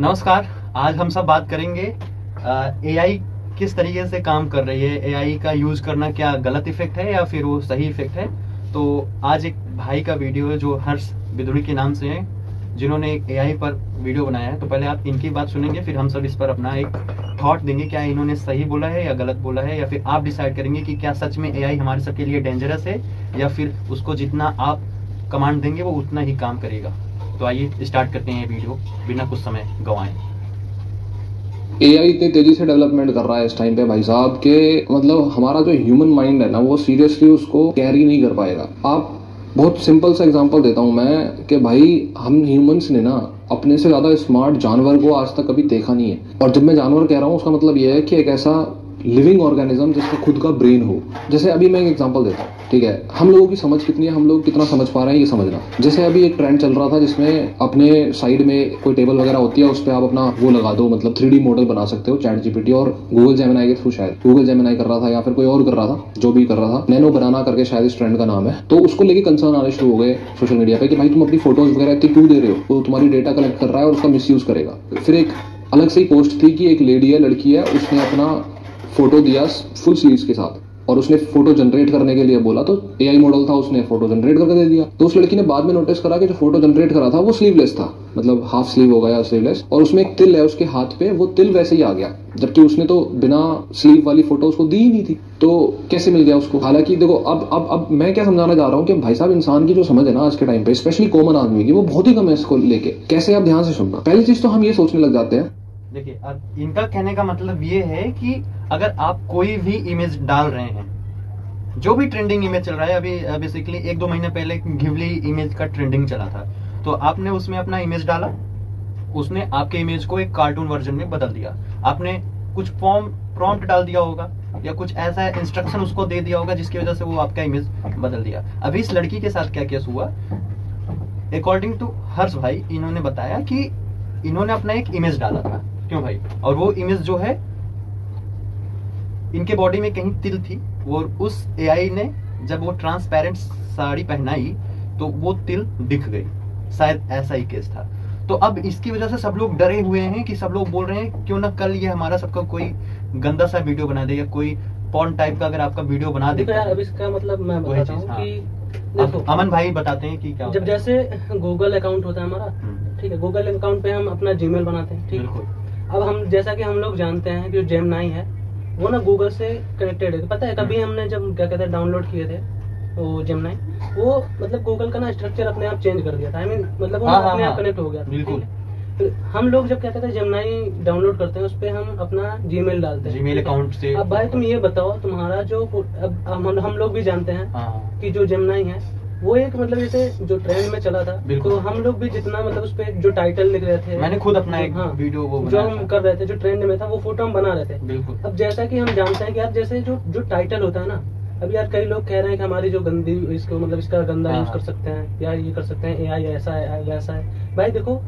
नमस्कार। आज हम सब बात करेंगे एआई किस तरीके से काम कर रही है, एआई का यूज करना क्या गलत इफेक्ट है या फिर वो सही इफेक्ट है। तो आज एक भाई का वीडियो है जो हर्ष बिदुड़ी के नाम से है, जिन्होंने एक एआई पर वीडियो बनाया है। तो पहले आप इनकी बात सुनेंगे, फिर हम सब इस पर अपना एक थॉट देंगे, क्या इन्होंने सही बोला है या गलत बोला है, या फिर आप डिसाइड करेंगे कि क्या सच में एआई हमारे सबके लिए डेंजरस है या फिर उसको जितना आप कमांड देंगे वो उतना ही काम करेगा। तो आइए स्टार्ट करते हैं ये वीडियो बिना कुछ समय गंवाए। एआई इतनी तेजी से डेवलपमेंट कर रहा है इस टाइम पे भाई साहब के मतलब हमारा जो ह्यूमन माइंड है ना वो सीरियसली उसको कैरी नहीं कर पाएगा। आप बहुत सिंपल सा एग्जांपल देता हूं मैं कि भाई हम ह्यूमंस ने ना अपने से ज्यादा स्मार्ट जानवर को आज तक कभी देखा नहीं है। और जब मैं जानवर कह रहा हूं उसका मतलब यह है कि एक ऐसा लिविंग ऑर्गेनिज्म जिसका खुद का ब्रेन हो। जैसे अभी मैं एक एग्जांपल देता हूँ, ठीक है, हम लोगों की समझ कितनी है, हम लोग कितना समझ पा रहे हैं ये समझना। जैसे अभी एक ट्रेंड चल रहा था जिसमें अपने साइड में कोई टेबल वगैरह होती है, उस पर आप अपना वो लगा दो, मतलब 3D मॉडल बना सकते हो चैट जीपीटी और गूगल जेमिनाई के थ्रू। शायद गूगल जेमिनाई कर रहा था या फिर कोई और कर रहा था, जो भी कर रहा था, नैनो बनाना करके शायद इस ट्रेंड का नाम है। तो उसको लेके कंसर्न आने शुरू हो गए सोशल मीडिया पे कि भाई तुम अपनी फोटोज वगैरह इतनी क्यों दे रहे हो, तो तुम्हारी डेटा कलेक्ट कर रहा है और उसका मिसयूज करेगा। फिर एक अलग से पोस्ट थी कि एक लेडी है, लड़की है, उसने अपना फोटो दिया फुल स्लीव्स के साथ और उसने फोटो जनरेट करने के लिए बोला, तो एआई मॉडल था, उसने फोटो जनरेट करके दे दिया। तो उस लड़की ने बाद में नोटिस करा कि जो फोटो जनरेट करा था वो स्लीवलेस था, मतलब हाफ स्लीव हो गया स्लीवलेस, और उसमें एक तिल है उसके हाथ पे, वो तिल वैसे ही आ गया, जबकि उसने तो बिना स्लीव वाली फोटो उसको दी ही नहीं थी। तो कैसे मिल गया उसको? हालांकि देखो अब मैं क्या समझाना चाह रहा हूँ कि भाई साहब इंसान की जो समझ है ना आज के टाइम पे, स्पेशली कॉमन आदमी की, वो बहुत ही कम है इसको लेके। कैसे? आप ध्यान से सुनना। पहली चीज तो हम ये सोचने लग जाते हैं, देखिए अब इनका कहने का मतलब ये है कि अगर आप कोई भी इमेज डाल रहे हैं, जो भी ट्रेंडिंग इमेज चल रहा है, अभी बेसिकली 1-2 महीने पहले घिवली इमेज का ट्रेंडिंग चला था, तो आपने उसमें अपना इमेज डाला, उसने आपके इमेज को एक कार्टून वर्जन में बदल दिया। आपने कुछ प्रॉम्प्ट डाल दिया होगा या कुछ ऐसा इंस्ट्रक्शन उसको दे दिया होगा जिसकी वजह से वो आपका इमेज बदल दिया। अभी इस लड़की के साथ क्या केस हुआ, अकॉर्डिंग टू हर्ष भाई, इन्होंने बताया कि इन्होंने अपना एक इमेज डाला था, क्यों भाई, और वो इमेज जो है इनके बॉडी में कहीं तिल थी, वो उस एआई ने जब वो ट्रांसपेरेंट साड़ी पहनाई तो वो तिल दिख गई। शायद ऐसा ही केस था। तो अब इसकी वजह से सब लोग डरे हुए हैं कि सब लोग बोल रहे हैं क्यों ना कल ये हमारा सबका कोई गंदा सा वीडियो बना दे या कोई पॉर्न टाइप का अगर आपका वीडियो बना दे। अब इसका मतलब मैं बताता हूँ कि देखो अमन भाई बताते हैं कि क्या जब जैसे गूगल अकाउंट होता है हमारा, ठीक है, गूगल अकाउंट पे हम अपना जीमेल बनाते हैं, ठीक है। अब हम जैसा कि हम लोग जानते हैं कि जेमिनाई है वो ना गूगल से कनेक्टेड है। पता है कभी हमने जब क्या कहते हैं डाउनलोड किए थे वो जेमिनाई, वो मतलब गूगल का ना स्ट्रक्चर अपने आप चेंज कर दिया था। मतलब वो अपने आप कनेक्ट हो गया था, बिल्कुल। फिर हम लोग जब क्या कहते हैं जेमिनाई डाउनलोड करते हैं उस पे हम अपना जीमेल डालते हैं, जीमेल अकाउंट से। अब भाई तुम ये बताओ, तुम्हारा जो अब हम लोग भी जानते हैं कि जो जेमिनाई है वो एक मतलब जैसे जो ट्रेंड में चला था, तो हम लोग भी जितना मतलब उस पे जो टाइटल लिख रहे थे, मैंने खुद अपना एक वीडियो वो जो हम कर रहे थे, जो ट्रेंड में था वो फोटो हम बना रहे थे, बिल्कुल। अब जैसा कि हम जानते हैं कि यार जैसे जो टाइटल होता है ना, अब यार कई लोग कह रहे हैं कि हमारी जो गंदी इसको मतलब इसका गंदा यूज कर सकते हैं या ये कर सकते हैं, एआई ऐसा है वैसा है। भाई देखो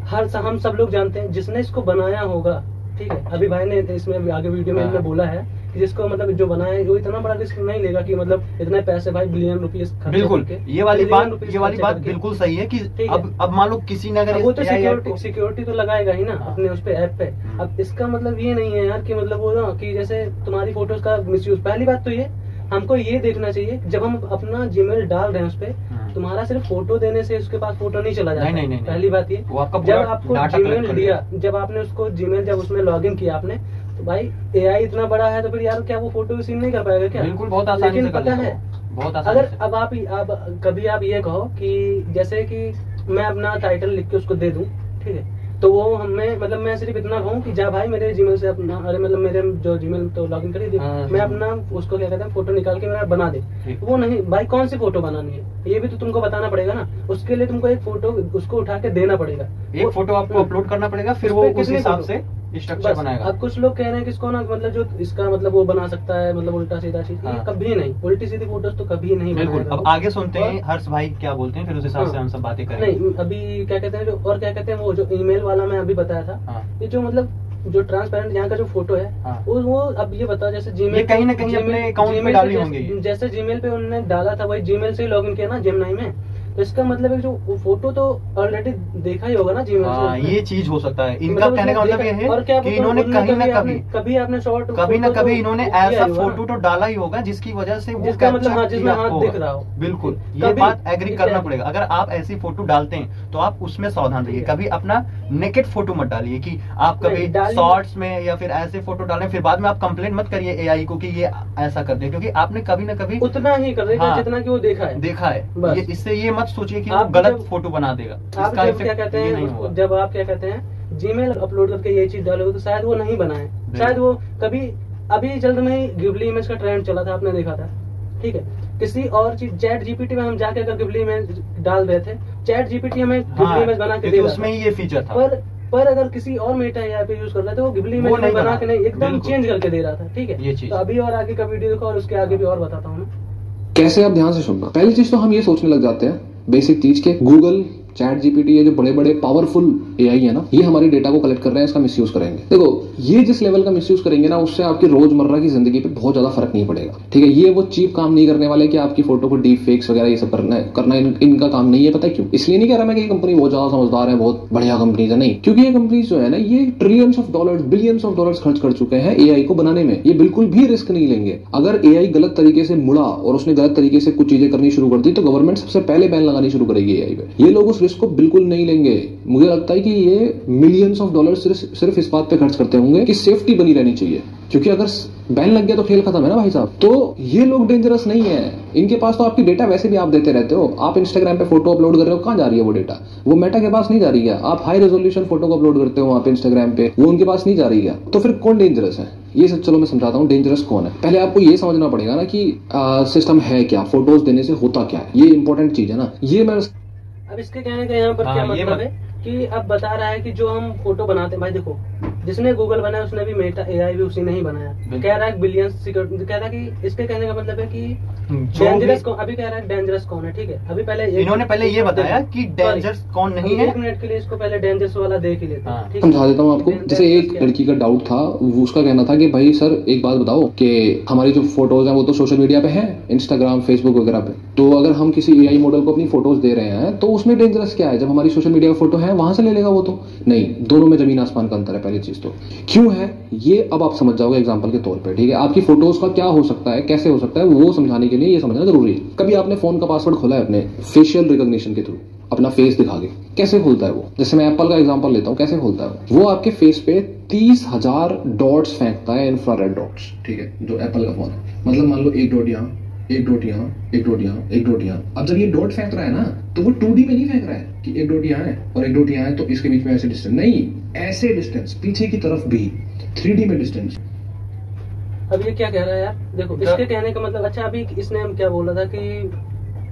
हम सब लोग जानते हैं जिसने इसको बनाया होगा, ठीक है। अभी भाई ने इसमें आगे वीडियो में इन्होंने बोला है कि जिसको मतलब जो बनाया है वो इतना बड़ा रिस्क नहीं लेगा कि मतलब इतने पैसे भाई बिलियन रुपीस खर्च करके। बिल्कुल, ये वाली बात बिल्कुल सही है कि अब मान लो किसी ने अगर वो तो सिक्योरिटी तो लगाएगा ही ना अपने उस पे ऐप पे। अब इसका मतलब ये नहीं है यार कि मतलब वो ना कि जैसे तुम्हारी फोटोज का मिसयूज। पहली बात तो ये हमको ये देखना चाहिए जब हम अपना जीमेल डाल रहे हैं उस पे, तुम्हारा सिर्फ फोटो देने से उसके पास फोटो नहीं चला जाता। नहीं, पहली बात ये, जब आपको जीमेल दिया, जब आपने उसको जीमेल जब उसमें लॉगिन किया आपने, तो भाई एआई इतना बड़ा है तो फिर यार क्या वो फोटो सीन नहीं कर पाएगा क्या? बिल्कुल, बहुत आसानी से पता है, बहुत आसानी। अगर अब कभी आप ये कहो कि जैसे कि मैं अपना टाइटल लिख के उसको दे दूं, ठीक है, तो वो हमें मतलब मैं सिर्फ इतना कहूँ कि जा भाई मेरे जीमेल से अपना, अरे मतलब मेरे जो जीमेल तो लॉगिन करी थी, मैं अपना उसको क्या कहते हैं फोटो निकाल के मेरा बना दे। वो नहीं भाई, कौन सी फोटो बनानी है ये भी तो तुमको बताना पड़ेगा ना। उसके लिए तुमको एक फोटो उसको उठा के देना पड़ेगा, एक फोटो आपको अपलोड करना पड़ेगा, फिर वो उस हिसाब से स्ट्रक्चर बनाएगा। अब कुछ लोग कह रहे हैं कि इसको ना मतलब जो इसका मतलब वो बना सकता है मतलब उल्टा सीधा चीज, कभी नहीं, उल्टी सीधी फोटोज तो कभी नहीं। बिल्कुल। अब आगे सुनते हैं हर्ष भाई क्या बोलते हैं, फिर उस हिसाब से हम सब बातें करेंगे। नहीं अभी क्या कहते हैं और क्या कहते हैं वो जो ईमेल वाला मैं अभी बताया था, ये जो मतलब जो ट्रांसपेरेंट यहाँ का जो फोटो है वो अब ये बताओ जैसे जीमेल कहीं ना कहीं अपने अकाउंट में डाली होंगी, जैसे जीमेल पे उन्होंने डाला था वही जीमेल से ही लॉगिन किया ना जेमिनाई में, तो इसका मतलब है जो वो फोटो तो ऑलरेडी देखा ही होगा ना जीमेल से। ये चीज हो सकता है। इनका कहने का मतलब ये है कि इन्होंने कहीं ना कभी आपने शॉर्ट कभी ना कभी इन्होंने ऐसा फोटो तो डाला ही होगा जिसकी वजह से वो मतलब जिसमें हाथ दिख रहा हो। बिल्कुल, ये बात एग्री करना पड़ेगा। अगर आप ऐसी फोटो डालते हैं तो आप उसमें सावधान रहिए, कभी अपना नेकेड फोटो मत डालिए कि आप कभी शॉर्ट्स में या फिर ऐसे फोटो डालें फिर बाद में आप कंप्लेंट मत करिए एआई को कि ये ऐसा कर दे, क्योंकि आपने कभी ना कभी उतना ही कर देगा जितना कि वो देखा है। इससे ये मत सोचिए कि वो गलत फोटो बना देगा। आप जब क्या कहते हैं, जब आप क्या कहते हैं जीमेल अपलोड करके ये चीज डालोगे तो शायद वो नहीं बनाए, शायद वो कभी अभी जल्द में ही गिबली इमेज का ट्रेंड चला था, आपने देखा था, ठीक है। किसी और चीज चैट जीपीटी में हम जाके अगर गिबली इमेज डाल रहे थे, चैट जीपीटी हमें गिबली इमेज बना के दे रहा था, उसमें ये फीचर था। पर अगर किसी और मेटा एआई पे यूज कर रहे थे वो गिबली इमेज बना के नहीं, एकदम चेंज करके दे रहा था, ठीक है। तो अभी और आगे का वीडियो देखो और उसके आगे भी और बताता हूँ मैं कैसे। आप ध्यान से सुनना। पहली चीज तो हम ये सोचने लग जाते हैं बेसिक चीज के गूगल, चैट जीपीटी, ये जो बड़े बड़े पावरफुल एआई है ना, ये हमारी डेटा को कलेक्ट कर रहे हैं, इसका मिसयूज करेंगे। देखो ये जिस लेवल का मिसयूज करेंगे ना, उससे आपकी रोजमर्रा की जिंदगी पे बहुत ज्यादा फर्क नहीं पड़ेगा, ठीक है। ये वो चीप काम नहीं करने वाले कि आपकी फोटो को डीप फेक्स वगैरह ये सब करना इनका काम नहीं है। पता है क्यों? इसलिए नहीं कह रहा मैं कि ये कंपनी बहुत ज्यादा समझदार है, बहुत बढ़िया कंपनी है, नहीं। क्योंकि ये कंपनी जो है ना, ये trillions of dollars, billions of dollars खर्च कर चुके हैं एआई को बनाने में। ये बिल्कुल भी रिस्क नहीं लेंगे। अगर एआई गलत तरीके से मुड़ा और उसने गलत तरीके से कुछ चीजें करनी शुरू कर दी तो गवर्नमेंट सबसे पहले बैन लगानी शुरू करेगी एआई पे। ये लोग उस रिस्क को बिल्कुल नहीं लेंगे। मुझे लगता है कि ये मिलियंस ऑफ डॉलर सिर्फ इस बात पे खर्च करते होंगे कि सेफ्टी बनी रहनी चाहिए, क्योंकि अगर बैन लग गया तो खेल खत्म है ना भाई साहब। तो ये लोग डेंजरस नहीं है, इनके पास तो आपकी डेटा वैसे भी आप देते रहते हो। आप इंस्टाग्राम पे फोटो अपलोड कर रहे हो, कहां जा रही है वो डेटा? वो मेटा के पास नहीं जा रही है। आप हाई रेजोल्यूशन फोटो को अपलोड करते हो वहां पे इंस्टाग्राम पे, वो उनके पास नहीं जा रही है। तो फिर कौन डेंजरस है? ये सब चलो मैं समझाता हूँ डेंजरस कौन है। पहले आपको ये समझना पड़ेगा ना कि सिस्टम है क्या, फोटोज देने से होता क्या है, ये इंपॉर्टेंट चीज है ना। ये मैं अब इसके कहने का यहाँ पर क्या मतलब है कि अब बता रहा है कि जो हम फोटो बनाते हैं, भाई देखो जिसने गूगल बनाया उसने भी मेटा एआई भी उसी ने ही बनाया। कह रहा है बिलियंस सिक्योरिटी, कह रहा है कि इसके कहने का मतलब है कि डेंजरस कौन, अभी कह रहा है डेंजरस कौन है, ठीक है। अभी पहले इन्होंने पहले ये बताया कि डेंजरस कौन नहीं है। 1 मिनट के लिए इसको पहले डेंजरस वाला देख ही लेते हैं। समझा देता हूँ आपको। जैसे एक लड़की का डाउट था, उसका कहना था कि भाई सर एक बात बताओ कि हमारी जो फोटोज हैं वो तो सोशल मीडिया पे है, इंस्टाग्राम, फेसबुक वगैरह पे, तो अगर हम किसी एआई मॉडल को अपनी फोटोज दे रहे हैं तो उसमें डेंजरस क्या है? जब हमारी सोशल मीडिया का फोटो है वहां से ले लेगा वो तो नहीं। दोनों में जमीन आसमान का अंतर है। पहली चीज तो क्यों है ये अब आप समझ जाओगे एग्जांपल के तौर पे, ठीक है। आपकी फोटोज का क्या हो सकता है, कैसे हो सकता है, वो समझाने के लिए ये समझना जरूरी है। कभी आपने फोन का पासवर्ड खोला है अपने फेशियल रिकॉग्निशन के थ्रू, अपना फेस दिखा के, कैसे खोलता है वो? जैसे मैं एप्पल का एग्जांपल लेता हूँ, कैसे खोलता है वो आपके फेस पे 30,000 डॉट्स फेंकता है, इंफ्रारेड डॉट्स, ठीक है, जो एप्पल का फोन है। मतलब मान लो एक डॉट यहाँ, एक डॉट यहाँ, एक डॉट यहाँ, एक डॉट यहाँ। अब जब ये डॉट फेंक रहा है ना, तो वो 2D में नहीं फेंक रहा है कि एक डॉट यहाँ है और एक डॉट यहाँ है तो इसके बीच में ऐसे डिस्टेंस नहीं, ऐसे डिस्टेंस पीछे की तरफ भी 3D में डिस्टेंस। अब ये क्या कह रहा है यार, देखो इसके कहने का मतलब, अच्छा अभी इसने क्या बोला था कि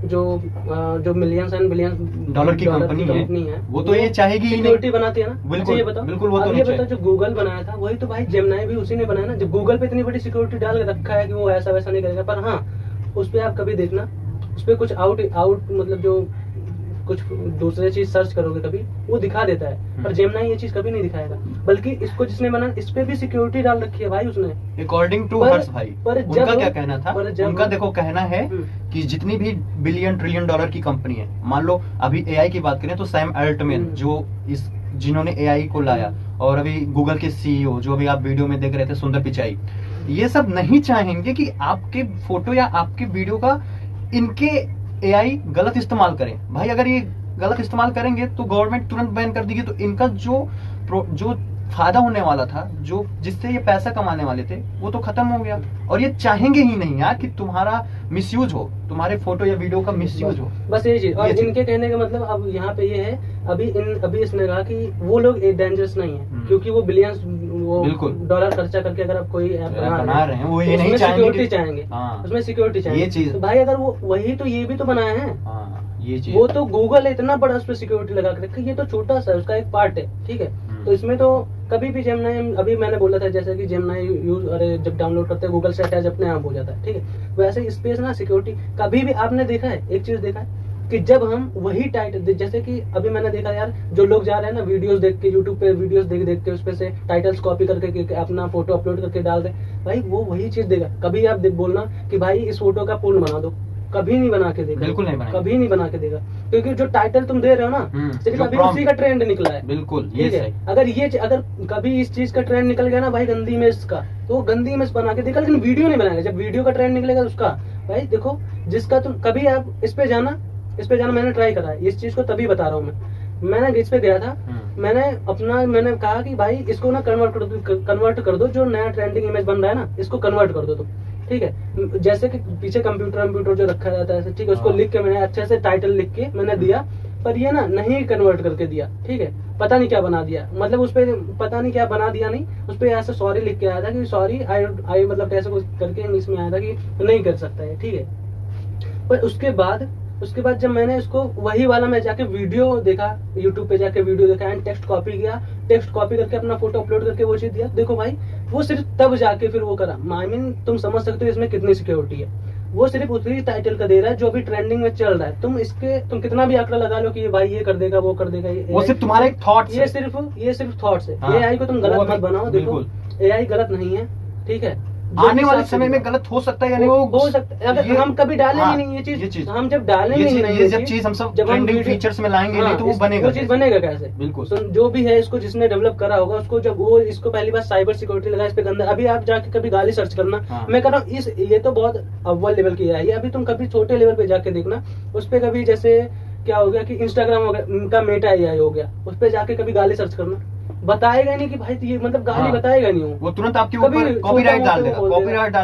जो मिलियंस एंड बिलियंस डॉलर की कंपनी है वो तो ये चाहेगी सिक्योरिटी बनाती है ना। बिल्कुल, ये बताओ, बिल्कुल वो तो ये बताओ जो गूगल बनाया था वही तो भाई जेमिनी भी उसी ने बनाया ना। जब गूगल पे इतनी बड़ी सिक्योरिटी डाल के रखा है कि वो ऐसा वैसा नहीं करेगा, पर हाँ उस पर आप कभी देखना, उस पर कुछ आउट मतलब जो कुछ दूसरे चीज सर्च करोगे कभी वो दिखा देता है, पर जेमिनी ये चीज कभी नहीं दिखाएगा। बल्कि इसको जिसने बना इस पे भी सिक्योरिटी डाल रखी है भाई उसने, अकॉर्डिंग टू हर्ष भाई। पर उनका क्या कहना था, उनका देखो कहना है कि जितनी भी बिलियन ट्रिलियन डॉलर की कंपनी है, मान लो अभी एआई की बात करें तो सैम अल्टमैन जो जिन्होंने एआई को लाया, और अभी गूगल के सीईओ जो अभी आप वीडियो में देख रहे थे सुंदर पिचाई, ये सब नहीं चाहेंगे कि आपके फोटो या आपके वीडियो का इनके एआई गलत इस्तेमाल करें। भाई अगर ये गलत इस्तेमाल करेंगे तो गवर्नमेंट तुरंत बैन कर देगी, तो इनका जो फायदा होने वाला था, जो जिससे ये पैसा कमाने वाले थे, वो तो खत्म हो गया। और ये चाहेंगे ही नहीं यार कि तुम्हारा मिसयूज हो, तुम्हारे फोटो या वीडियो का मिसयूज हो। बस ये चीज। और इनके कहने का मतलब अब यहाँ पे ये है, अभी इसने कहा कि वो लोग डेंजरस नहीं है, क्योंकि वो बिलियंस डॉलर खर्चा करके अगर आप कोई ऐप बना रहे हैं, वो ये नहीं सिक्योरिटी चाहेंगे, उसमें सिक्योरिटी चाहिए। ये चीज भाई अगर वो वही तो ये भी तो बनाया है, ये चीज वो तो गूगल इतना बड़ा उस पर सिक्योरिटी लगा के रखा, ये तो छोटा सा उसका एक पार्ट है, ठीक है। तो इसमें तो कभी भी जेमिनी, अभी मैंने बोला था जैसे कि जेमिनी यूज अरे जब डाउनलोड करते हैं गूगल से अटैच अपने आप हो जाता है, ठीक है। वैसे स्पेस ना सिक्योरिटी कभी भी आपने देखा है, एक चीज देखा है कि जब हम वही टाइटल, जैसे कि अभी मैंने देखा यार जो लोग जा रहे हैं ना वीडियोस देख के, यूट्यूब पे वीडियोस देख के उस पे से टाइटल्स कॉपी करके अपना फोटो अपलोड करके डाल दे, भाई वो वही चीज देगा। कभी आप बोलना कि भाई इस फोटो का पूर्ण बना दो, कभी नहीं बना के देगा, बिल्कुल नहीं बनाएगा, कभी नहीं बना के देगा, क्योंकि जो टाइटल तुम दे रहे हो ना सिर्फ अभी उसी का ट्रेंड निकला है। बिल्कुल ये ठीक है, अगर कभी इस चीज का ट्रेंड निकल गया ना भाई गंदी इमेज का, तो गंदी इमेज बना के देगा, लेकिन वीडियो नहीं बनाएगा। जब वीडियो का ट्रेंड निकलेगा उसका भाई देखो, जिसका तुम कभी आप इस पे जाना मैंने ट्राई करा है इस चीज को, तभी बता रहा हूँ मैंने इस पे गया था, मैंने कहा कि भाई इसको ना कन्वर्ट कर दो, जो नया ट्रेंडिंग इमेज बन रहा है ना इसको कन्वर्ट कर दो तुम, ठीक है। जैसे कि पीछे कंप्यूटर जो रखा जाता है, ठीक है, उसको लिख के मैंने अच्छे से टाइटल लिख के मैंने दिया, पर ये ना नहीं कन्वर्ट करके दिया, ठीक है, पता नहीं क्या बना दिया, मतलब उस पे पता नहीं क्या बना दिया, नहीं उस पे ऐसे सॉरी लिख के आया था कि सॉरी आई मतलब कैसे कुछ करके इंग्लिश में आया था कि नहीं कर सकता है, ठीक है। पर उसके बाद जब मैंने उसको वही वाला मैं जाके वीडियो देखा, यूट्यूब पे जाके वीडियो देखा एंड टेक्स्ट कॉपी किया, टेक्स्ट कॉपी करके अपना फोटो अपलोड करके वो चीज दिया, देखो भाई वो सिर्फ तब जाके फिर वो करा। आई मीन तुम समझ सकते हो इसमें कितनी सिक्योरिटी है। वो सिर्फ उसी टाइटल का दे रहा है जो अभी ट्रेंडिंग में चल रहा है। तुम कितना भी आंकड़ा लगा लो कि ये भाई ये कर देगा वो कर देगा, वो सिर्फ तुम्हारे थॉट्स, ये सिर्फ थॉट्स है। एआई को तुम गलत मत बनाओ, देखो एआई गलत नहीं है, ठीक है, आने वाले समय में गलत हो सकता है, यानी वो हो सकता है अगर हम कभी डालेंगे नहीं ये चीज, हम जब डालेंगे नहीं ये जब चीज हम सब ट्रेंडिंग फीचर्स में लाएंगे नहीं तो वो बनेगा, वो चीज बनेगा कैसे? बिल्कुल जो भी है इसको जिसने डेवलप करा होगा उसको, जब वो इसको पहली बार साइबर सिक्योरिटी लगा, इस पे गंदा, अभी आप जाके कभी गाली सर्च करना, मैं कर रहा हूँ ये तो बहुत अव्वल लेवल की है, अभी तुम कभी छोटे लेवल पे जाके देखना, उस पे कभी जैसे क्या हो गया कि इंस्टाग्राम का मेटा एआई हो गया, उस पे जाके कभी गाली सर्च करना, बताएगा नहीं कि भाई ये मतलब गाली बताएगा नहीं, वो तुरंत आपके ऊपर कॉपीराइट डाल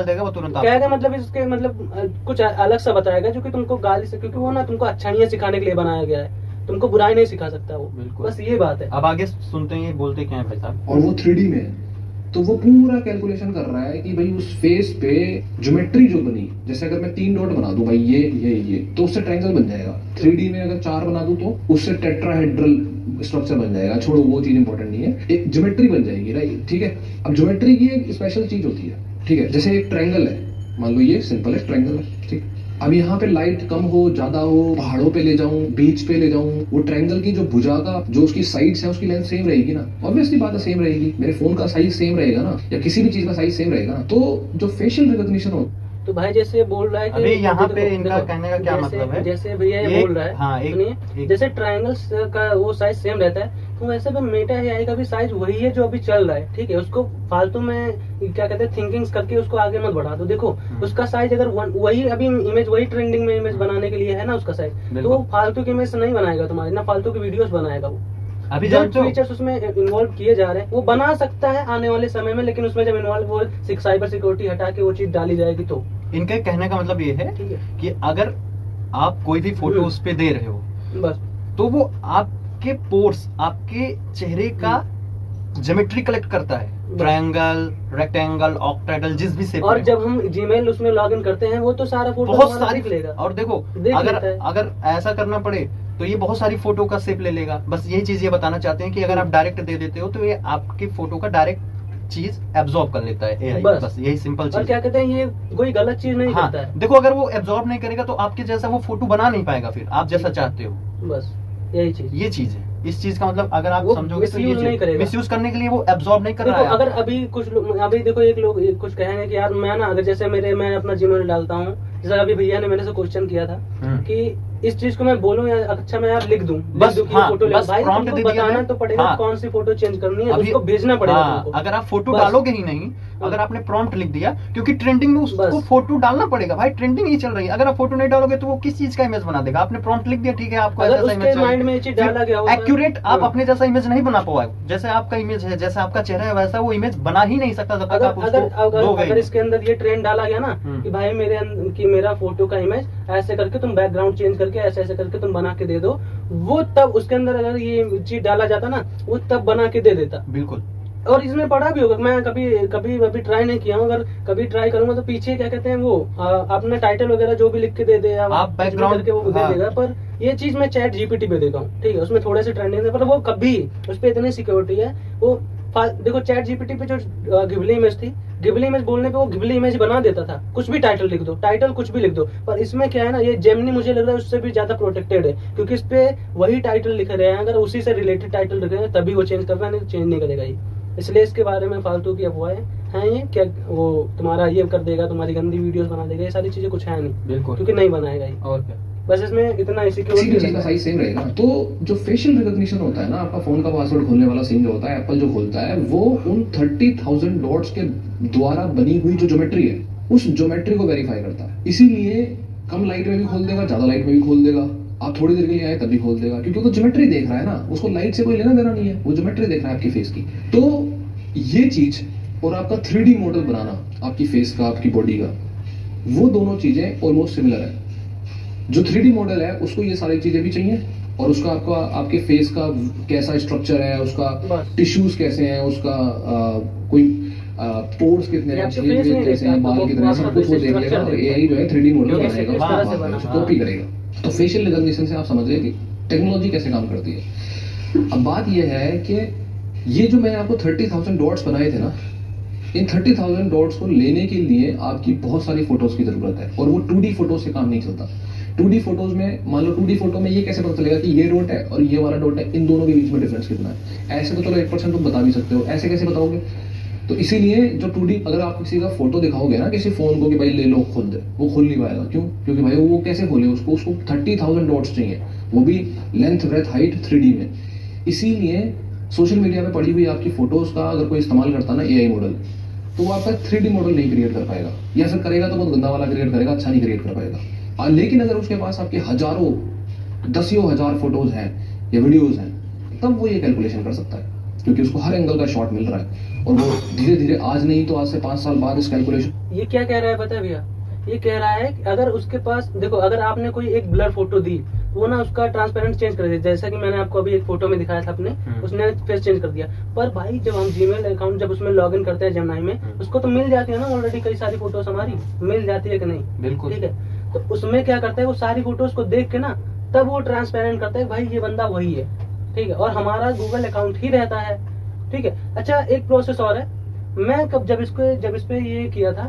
देगा, वो तुरंत क्या मतलब इसके मतलब कुछ अलग सा बताएगा जो कि तुमको गाली से, क्योंकि वो ना तुमको अच्छाइयाँ सिखाने के लिए बनाया गया है, तुमको बुराई नहीं सिखा सकता वो, बस ये बात है। अब आगे सुनते हैं ये बोलते क्या है भाई साहब। और वो 3D में है तो वो पूरा कैलकुलेशन कर रहा है कि भाई उस फेस पे ज्योमेट्री जो बनी, जैसे अगर मैं 3 डॉट बना दूं भाई ये तो उससे ट्रायंगल बन जाएगा। 3D में अगर 4 बना दूं तो उससे टेट्राहेड्रल स्ट्रक्चर बन जाएगा। छोड़ो वो चीज इंपॉर्टेंट नहीं है, एक ज्योमेट्री बन जाएगी, राइट, ठीक है। अब ज्योमेट्री की एक स्पेशल चीज होती है, ठीक है, जैसे एक ट्रायंगल है, मान लो ये सिंपल है ट्रायंगल है, ठीक। अब यहाँ पे लाइट कम हो ज्यादा हो, पहाड़ों पे ले जाऊं, बीच पे ले जाऊं, वो ट्रायंगल की जो भुजा का जो उसकी साइड्स है उसकी लेंथ सेम रहेगी ना, ऑब्वियसली बात है सेम रहेगी। मेरे फोन का साइज सेम रहेगा ना, या किसी भी चीज का साइज सेम रहेगा ना। तो जो फेशियल रिकॉग्निशन हो, तो भाई जैसे बोल रहा है कि अभी यहाँ पे इनका कहने का क्या मतलब है, जैसे भैया ये बोल रहा है, हाँ, जैसे ट्रायंगल्स का वो साइज सेम रहता है, तो वैसे भी मेटा एआई का भी साइज वही है जो अभी चल रहा है, ठीक है। उसको फालतू में क्या कहते हैं थिंकिंग्स करके उसको आगे मत बढ़ा दो। देखो उसका साइज अगर वही अभी इमेज वही ट्रेंडिंग में इमेज बनाने के लिए है ना उसका साइज, तो वो फालतू की इमेज नहीं बनाएगा तुम्हारी, ना फालतू की वीडियोस बनाएगा वो। अभी जो फीचर्स उसमें इन्वॉल्व किए जा रहे हैं वो बना सकता है आने वाले समय में, लेकिन उसमें जब इन्वॉल्व वो साइबर सिक्योरिटी हटा के वो चीज डाली जाएगी तो। इनके कहने का मतलब ये है कि अगर आप कोई भी फोटो उस पे दे रहे हो बस, तो वो आपके पोर्स, आपके चेहरे का ज्योमेट्री कलेक्ट करता है, ट्रायंगल, रेक्टेंगल, ऑक्टाहेड्रल, जिस भी शेप। और जब हम जीमेल उसमें लॉगिन करते हैं वो तो सारा फोटो बहुत सारी लेगा। और देखो अगर ऐसा करना पड़े तो ये बहुत सारी फोटो का शेप ले लेगा। बस यही चीज ये बताना चाहते हैं कि अगर आप डायरेक्ट दे देते हो तो ये आपकी फोटो का डायरेक्ट चीज एब्जॉर्ब कर लेता है एआई, बस यही सिंपल चीज। और क्या कहते हैं ये कोई गलत चीज नहीं करता है। देखो अगर वो एब्जॉर्ब नहीं करेगा तो आपके जैसा वो फोटो बना नहीं पाएगा फिर आप जैसा चाहते हो, बस यही चीज, ये चीज है। इस चीज का मतलब अगर आप समझोगे तो ये नहीं करेगा, मिसयूज करने के लिए वो एब्जॉर्ब नहीं कर रहा है। अगर अभी कुछ लोग अभी देखो एक लोग कुछ कहेंगे कि यार मैं ना अगर जैसे मैं अपना जीमेल डालता हूँ, जैसे अभी भैया ने मेरे से क्वेश्चन किया था कि इस चीज को मैं बोलूं या अच्छा मैं यार लिख दूं, बस फोटो भाई प्रॉम्प्ट तुमको बताना तो पड़ेगा कौन सी फोटो चेंज करनी है, उसको भेजना पड़ेगा तुमको। अगर आप फोटो डालोगे ही नहीं, अगर आपने प्रॉम्प्ट लिख दिया, क्योंकि ट्रेंडिंग में उसको फोटो डालना पड़ेगा भाई, ट्रेंडिंग ही चल रही है। अगर आप फोटो नहीं डालोगे तो वो किस चीज का इमेज बना देगा? आपने प्रॉम्प्ट लिख दिया, ठीक है, आपको ऐसा इमेज माइंड में चीज डाला गया, एक्यूरेट आप अपने जैसा इमेज नहीं बना पाओगे। जैसे आपका इमेज है, जैसा आपका चेहरा है, वैसा वो इमेज बना ही नहीं सकता जब तक आप उसको अगर इसके अंदर ये ट्रेंड डाला गया ना कि भाई मेरा फोटो का इमेज ऐसे करके तुम बैकग्राउंड चेंज करके ऐसे ऐसे करके तुम बना के दे दो, वो तब उसके अंदर अगर ये चीज डाला जाता ना वो तब बना के दे देता। बिल्कुल। और इसमें पढ़ा भी होगा, मैं कभी ट्राई नहीं किया हूँ, अगर कभी ट्राई करूंगा तो पीछे क्या कहते हैं वो अपना टाइटल वगैरह जो भी लिख के दे दे, आप बैकग्राउंड करके वो दे देगा। पर ये चीज मैं चैट जीपीटी पे देखा हूँ, ठीक है, उसमें थोड़े से ट्रेंडिंग है, पर वो कभी उस पर इतनी सिक्योरिटी है। वो देखो चैट जीपीटी पे जो घिबली इमेज थी, घिबली इमेज बोलने पे वो घिबली इमेज बना देता था, कुछ भी टाइटल लिख दो, टाइटल कुछ भी लिख दो। पर इसमें क्या है ना, ये जेमिनी मुझे लग रहा है उससे भी ज्यादा प्रोटेक्टेड है, क्योंकि इस पे वही टाइटल लिख रहे हैं, अगर उसी से रिलेटेड टाइटल लिख रहे हैं तभी वो चेंज करना, नहीं चेंज नहीं करेगा ये। इसलिए इसके बारे में फालतू की अफवाहें हैं। ये क्या वो तुम्हारा ये कर देगा, तुम्हारी गंदी वीडियोस बना देगा, ये सारी चीजें कुछ है नहीं, बिल्कुल, क्योंकि नहीं बनाएगा ही। और क्या, बस इसमें इतना सिक्योरिटी का साइज सेम रहेगा। तो जो फेशियल रिकॉग्निशन होता है ना, आपका फोन का पासवर्ड खोलने वाला सीन जो होता है, एप्पल जो खोलता है, वो उन 30,000 डॉट्स के द्वारा बनी हुई जो ज्योमेट्री है, उस ज्योमेट्री को वेरीफाई करता है। इसीलिए कम लाइट में भी खोल देगा, ज्यादा लाइट में भी खोल देगा, आप थोड़ी देर के लिए आए तब भी खोल देगा, क्योंकि वो ज्योमेट्री देख रहा है ना, उसको लाइट से कोई लेना देना नहीं है, वो ज्योमेट्री देख रहा है आपकी फेस की। तो ये चीज और आपका 3D मॉडल बनाना आपकी फेस का, आपकी बॉडी का, वो दोनों चीजें ऑलमोस्ट सिमिलर है। जो 3D मॉडल है उसको ये सारी चीजें भी चाहिए, और उसका आपका आपके फेस का कैसा स्ट्रक्चर है, उसका टिश्यूज कैसे हैं, उसका कोई पोर्स कितने हैं, छेद कैसे हैं, बाल कितने हैं, सब कुछ वो देख लेगा और एआई जो है 3D मॉडल बनाएगा, कॉपी करेगा। तो फेशियल रिकॉग्निशन से आप समझ रहे कि टेक्नोलॉजी कैसे काम करती है। अब बात यह है कि ये जो मैंने आपको 30,000 डॉट्स बनाए थे ना, इन 30,000 डॉट्स को लेने के लिए आपकी बहुत सारी फोटोज की जरूरत है, और वो 2D फोटोज से काम नहीं चलता। 2D फोटोज में मान लो 2D फोटो में ये कैसे पता चलेगा कि ये डॉट है और ये वाला डॉट है, इन दोनों के बीच में डिफरेंस कितना है? ऐसे तो चलो 1% तुम बता भी सकते हो, ऐसे कैसे बताओगे? तो इसीलिए जो 2D, अगर आप किसी का फोटो दिखाओगे ना किसी फोन को कि भाई ले लो खोल दे, वो खोल नहीं पाएगा। क्यों? क्योंकि भाई वो कैसे खोले, उसको 30,000 डॉट्स चाहिए, वो भी लेंथ ब्रेथ हाइट 3D में। इसीलिए सोशल मीडिया में पड़ी हुई आपकी फोटोज का अगर कोई इस्तेमाल करता ना एआई मॉडल, तो वो आपका 3D मॉडल नहीं क्रिएट कर पाएगा, या फिर करेगा तो बहुत गंदा वाला क्रिएट करेगा, अच्छा नहीं क्रिएट कर पाएगा। लेकिन अगर उसके पास आपके हजारों, दसियों हजार फोटोज हैं या वीडियोज हैं, तब वो ये कैलकुलेशन कर सकता है, क्योंकि उसको हर एंगल का शॉट मिल रहा है, और वो धीरे धीरे, आज नहीं तो आज से 5 साल बाद इस कैलकुलेशन। ये क्या कह रहा है पता है भैया? ये कह रहा है कि अगर उसके पास, देखो, अगर आपने कोई एक ब्लर फोटो दी, वो ना उसका ट्रांसपेरेंट चेंज कर दिया, जैसा कि मैंने आपको अभी एक फोटो में दिखाया था अपने, उसने फेस चेंज कर दिया। पर भाई जब हम जीमेल अकाउंट जब उसमें लॉगिन करते हैं जेमिनी में, उसको तो मिल जाती है ना ऑलरेडी, कई सारी फोटोज हमारी मिल जाती है कि नहीं? बिल्कुल, ठीक है। तो उसमें क्या करता है, वो सारी फोटोज को देख के ना तब वो ट्रांसपेरेंट करता है भाई ये बंदा वही है, ठीक है, और हमारा गूगल अकाउंट ही रहता है, ठीक है। अच्छा, एक प्रोसेस और है, मैं जब इस पे ये किया था,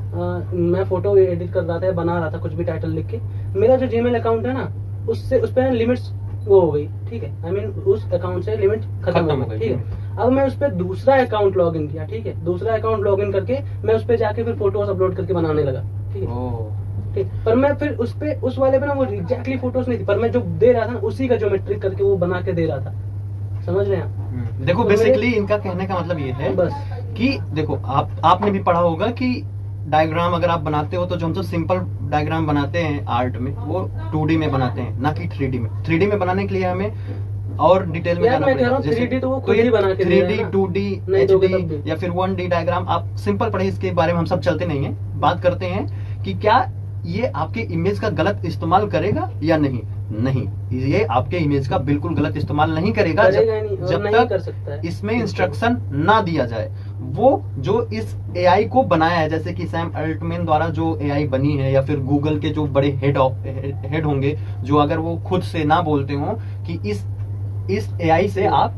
मैं फोटो एडिट कर रहा था, बना रहा था कुछ भी टाइटल लिख के, मेरा जो जीमेल अकाउंट है ना, उससे उस पे लिमिट्स वो हो गई, ठीक है, आई मीन उस अकाउंट से लिमिट खत्म हो गई, ठीक है। अब मैं उस पे दूसरा अकाउंट लॉग इन किया, ठीक है, दूसरा अकाउंट लॉग इन करके मैं उस पे जाके फिर फोटोज अपलोड करके बनाने लगा, ठीक है, ठीक। पर मैं फिर उस वाले पे ना वो एग्जैक्टली फोटोज नहीं थी, पर मैं जो दे रहा था ना उसी का ज्योमेट्रिक करके वो बना के दे रहा था, समझ रहे हैं आप? देखो, बेसिकली इनका कहने का मतलब ये है बस कि देखो, आपने भी पढ़ा होगा कि डायग्राम अगर आप बनाते हो तो जो हम तो सिंपल डायग्राम बनाते हैं आर्ट में, वो 2D में बनाते हैं, ना कि 3D में। 3D में बनाने के लिए हमें और डिटेल में जाना पड़ेगा, जैसे 3D तो वो खुद ही बना के 3D 2D HD या फिर 1D डायग्राम आप सिंपल पढ़े, इसके बारे में हम सब चलते नहीं है। बात करते हैं कि क्या ये आपके इमेज का गलत इस्तेमाल करेगा या नहीं। नहीं, ये आपके इमेज का बिल्कुल गलत इस्तेमाल नहीं करेगा जब तक इसमें इंस्ट्रक्शन ना दिया जाए। वो जो इस एआई को बनाया है, जैसे कि सैम अल्टमैन द्वारा जो एआई बनी है, या फिर गूगल के जो बड़े हेड होंगे, जो अगर वो खुद से ना बोलते हो कि इस एआई से आप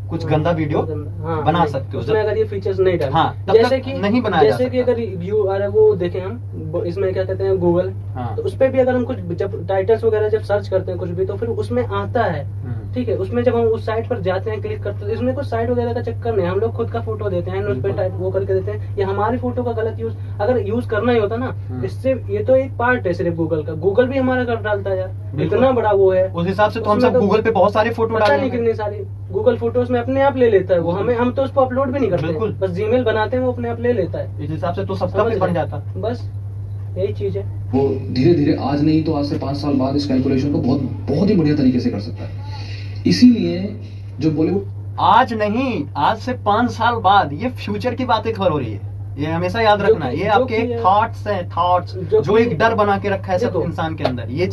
कुछ गंदा वीडियो बना सकते हो, अगर ये फीचर्स नहीं डाले, हाँ, जैसे कि नहीं बनाया जैसे कि अगर व्यू आ रहा है वो देखें हम, इसमें क्या कहते हैं गूगल, हाँ, तो उस पे भी अगर हम कुछ जब टाइटल्स वगैरह जब सर्च करते हैं कुछ भी, तो फिर उसमें आता है, ठीक है। उसमें जब हम उस साइट पर जाते हैं, क्लिक करते हैं, इसमें कुछ साइट वगैरह का चक्कर नहीं, हम लोग खुद का फोटो देते हैं, उस पर टाइप वो करके देते हैं, या हमारी फोटो का गलत यूज अगर यूज करना ही होता ना, इससे ये तो एक पार्ट है सिर्फ गूगल का, गूगल भी हमारा कर डालता है यार, इतना बड़ा वो है, उस हिसाब से तो हम सब गूगल पे बहुत सारे फोटो डालते हैं, कितनी सारी गूगल फोटोज में अपने आप ले लेता है वो, हम तो उसको अपलोड भी नहीं करते, बस जीमेल बनाते हैं, वो अपने आप ले लेता है। इस हिसाब से तो सबका भी बन जाता, बस यही चीज है। वो धीरे धीरे, आज नहीं तो आज से 5 साल बाद इस कैलकुलेशन को बहुत ही बढ़िया तरीके से कर सकता है। इसीलिए जो बॉलीवुड, आज नहीं, आज से 5 साल बाद, ये फ्यूचर की बातें खबर हो रही है, ये हमेशा याद रखना। ये आपके थॉट्स हैं, थॉट्स जो एक डर बना के रखा है सब इंसान के अंदर। ये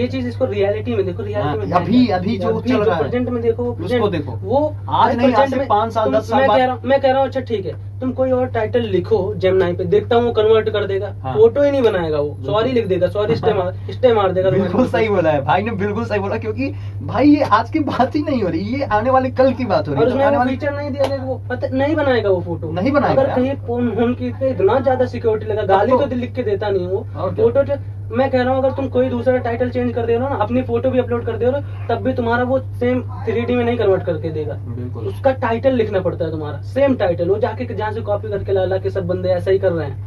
चीज इसको रियलिटी में देखो, रियलिटी में अभी जो चल रहा है प्रेजेंट में देखो, उसको देखो, वो आज नहीं, आज से 5 साल 10 साल बाद। मैं कह रहा हूँ अच्छा ठीक है, तुम कोई और टाइटल लिखो जेमिनी पे, देखता हूँ वो कन्वर्ट कर देगा, फोटो ही नहीं बनाएगा वो, सॉरी लिख देगा, सॉरी स्टे मार देगा। बिल्कुल सही बोला है भाई ने, बिल्कुल सही बोला, क्योंकि भाई ये आज की बात ही नहीं हो रही, ये आने वाले कल की बात हो रही है। और उसमें फीचर नहीं दिया गया, वो पता नहीं बनाएगा वो फोटो, नहीं बनाएगा। अगर कहीं फोन की इतना ज्यादा सिक्योरिटी लगा, गाली तो लिख के देता नहीं वो फोटो, मैं कह रहा हूँ अगर तुम कोई दूसरा टाइटल चेंज कर दे रहे हो ना, अपनी फोटो भी अपलोड कर दे रहे हो, तब भी तुम्हारा वो सेम 3D में नहीं कन्वर्ट करके देगा। उसका टाइटल लिखना पड़ता है तुम्हारा, सेम टाइटल। वो जाके जहाँ से कॉपी करके ला के सब बंदे ऐसा ही कर रहे हैं,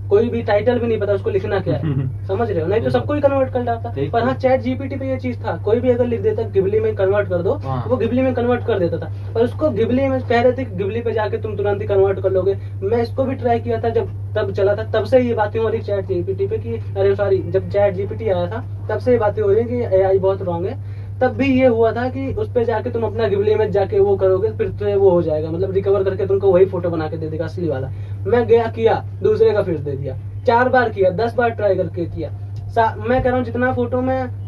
कोई भी टाइटल भी नहीं पता उसको लिखना क्या है। समझ रहे हो? नहीं तो सबको ही कन्वर्ट कर डालता। पर हाँ, चैट जीपीटी पे ये चीज था, कोई भी अगर लिख देता गिबली में कन्वर्ट कर दो, तो वो गिबली में कन्वर्ट कर देता था। पर उसको गिबली में कह रहे थे कि गिबली पे जाके तुम तुरंत ही कन्वर्ट कर लोगे। मैं इसको भी ट्राई किया था जब तब चला था, तब से ये बातें हो रही चैट जीपीटी पे कि अरे सॉरी, जब चैट जीपीटी आया था तब से ये बातें हो रही है कि एआई बहुत रॉन्ग है। तब भी ये हुआ था कि उस पे जाके तुम अपना गिबली में जाके वो करोगे, फिर तो वो हो जाएगा, मतलब रिकवर करके तुमको वही फोटो बना के दे देगा असली वाला। मैं गया किया, दूसरे का फिर दे दिया, 4 बार किया, 10 बार ट्राई करके किया। मैं कह रहा हूँ जितना फोटो में